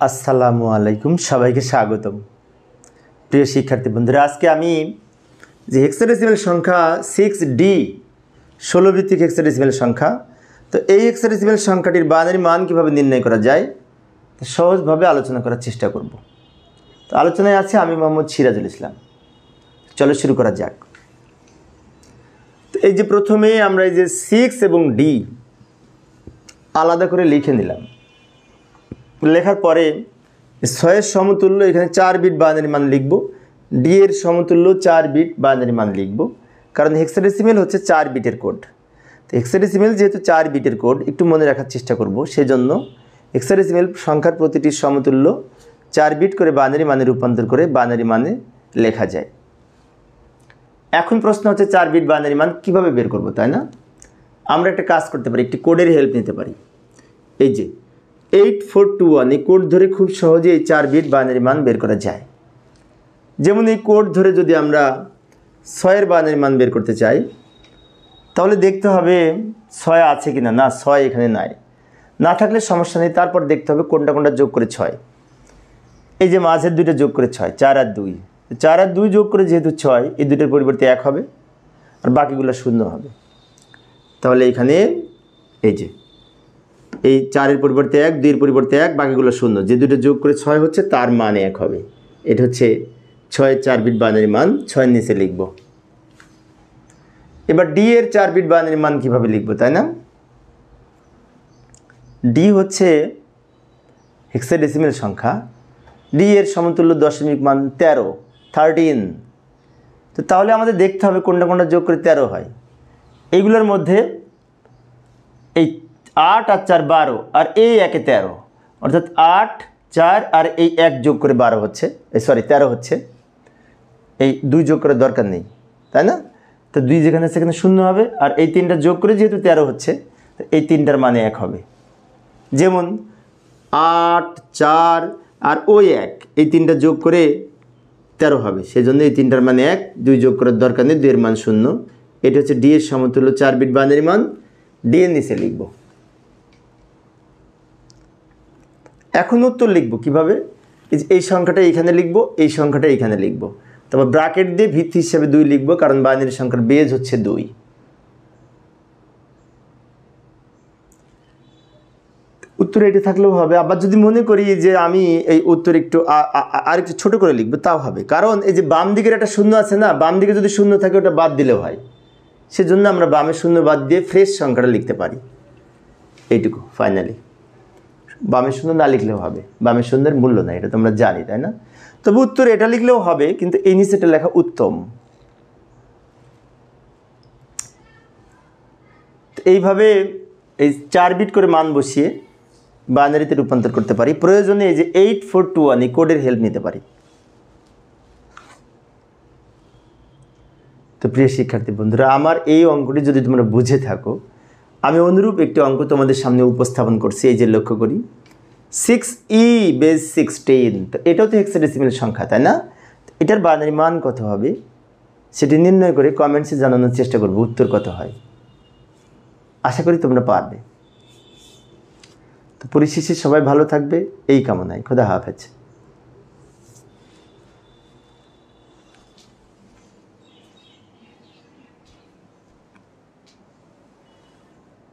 আসসালামু আলাইকুম, সবাইকে স্বাগতম। প্রিয় শিক্ষার্থী বন্ধুরা, আজকে আমি যে হেক্সাডেসিমাল সংখ্যা 6D 16 ভিত্তিক হেক্সাডেসিমাল সংখ্যা, তো এই হেক্সাডেসিমাল সংখ্যাটির বাইনারি মান কীভাবে নির্ণয় করা যায় তা সহজভাবে আলোচনা করার চেষ্টা করব। তো আলোচনায় আছে আমি মোহাম্মদ সিরাজুল ইসলাম। চলো শুরু করা যাক। তো এই যে প্রথমে আমরা এই যে 6 এবং D আলাদা করে লিখে নিলাম। লেখার পরে 6 এর সমতুল্য এখানে 4 বিট বাইনারি মান লিখব, D এর সমতুল্য 4 বিট বাইনারি মান লিখব, কারণ হেক্সাডেসিমাল হচ্ছে 4 বিটের কোড। তো হেক্সাডেসিমাল যেহেতু 4 বিটের কোড একটু মনে রাখার চেষ্টা করব, সেজন্য হেক্সাডেসিমাল সংখ্যার প্রতিটির সমতুল্য 4 বিট করে বাইনারি মানে রূপান্তর করে বাইনারি মানে লেখা যায়। এখন প্রশ্ন হচ্ছে 4 বিট বাইনারি মান কীভাবে বের করব, তাই না? আমরা একটা কাজ করতে পারি, একটি কোডের হেল্প নিতে পারি। এই যে 8421 এই কোড ধরে খুব সহজে এই 4 বিট বাইনারি মান বের করা যায়। যেমন এই কোড ধরে যদি আমরা 6 এর বাইনারি মান বের করতে চাই, তাহলে দেখতে হবে 6 আছে কিনা। না, 6 এখানে নাই, না থাকলে সমস্যা নেই। তারপর দেখতে হবে কোনটা কোনটা যোগ করে 6। এই যে মাঝের দুইটা যোগ করে 6, 4 আর 2। 4 আর 2 যোগ করে যেহেতু 6, এই দুটোর পরিবর্তে 1 হবে আর বাকিগুলো 0 হবে। তাহলে এখানে এই যে এই 4 এর পরিবর্তে 1, 2 এর পরিবর্তে 1, বাকিগুলো 0। যে দুটো যোগ করে 6 হচ্ছে তার মান 1 হবে। এটা হচ্ছে 6 এর 4 বিট বাইনারি মান, 6 এর নিচে লিখব। এবার D এর 4 বিট বাইনারি মান কীভাবে লিখব, তাই না? D হচ্ছে হেক্সাডেসিমাল সংখ্যা, D এর সমতুল্য দশমিক মান 13। তো তাহলে আমাদের দেখতে হবে কোনটা কোনটা যোগ করে 13 হয়। এইগুলোর মধ্যে এই 8 আর 4 12 আর এই 1 এ 13, অর্থাৎ 8, 4 আর এই 1 যোগ করে 12 হচ্ছে, 13 হচ্ছে। এই 2 যোগ করার দরকার নেই, তাই না? তো 2 যেখানে সেখানে 0 হবে, আর এই 3টা যোগ করে যেহেতু 13 হচ্ছে, তো এই 3টার মানে 1 হবে। যেমন 8, 4 আর ওই 1, এই 3টা যোগ করে 13 হবে, সেই জন্য এই 3টার মানে 1, 2 যোগ করার দরকার নেই, 2 এর মান 0। এটা হচ্ছে D এর সমতুল্য 4 বিট বাইনারি মান, D এর নিচে লিখব। এখন উত্তর লিখব কিভাবে? এই সংখ্যাটা এইখানে লিখব, এই সংখ্যাটা এইখানে লিখব, তারপর ব্র্যাকেট দিয়ে ভিত্তি হিসেবে 2 লিখব, কারণ বাইনারি সংখ্যার বেজ হচ্ছে 2। উত্তর এটি থাকলেও হবে। আবার যদি মনে করি যে আমি এই উত্তর একটু আরেকটু ছোট করে লিখব, তাও হবে, কারণ এই যে বাম দিকের একটা 0 আছে না, বাম দিকে যদি 0 থাকে ওটা বাদ দিলেও হয়। সেজন্য আমরা বামের 0 বাদ দিয়ে ফ্রেশ সংখ্যাটা লিখতে পারি। এইটুকু ফাইনালি। বামের 0 না লিখলেও হবে, বামের 0-এর মূল্য নাই, এটা তোমরা জানি, তাই না? তবে উত্তর এটা লিখলেও হবে, কিন্তু এই নিচেটা লেখা উত্তম। এইভাবে এই 4 বিট করে মান বসিয়ে বাইনারিতে রূপান্তর করতে পারি। প্রয়োজনে এই যে 8421 এই কোডের হেল্প নিতে পারি। তো প্রিয় শিক্ষার্থী বন্ধুরা, আমার এই অঙ্কটি যদি তোমরা বুঝে থাকো, আমি অনুরূপ একটি অঙ্ক তোমাদের সামনে উপস্থাপন করছি। এই যে লক্ষ্য করি 6E বেজ 16, তো এটাও তো হেক্সাডেসিমাল সংখ্যা, তাই না? এটার বাইনারি মান কত হবে সেটি নির্ণয় করে কমেন্টসে জানানোর চেষ্টা করব উত্তর কত হয়। আশা করি তোমরা পারবে। তো পরিশেষে সবাই ভালো থাকবে এই কামনায়। খোদা হাফেজ।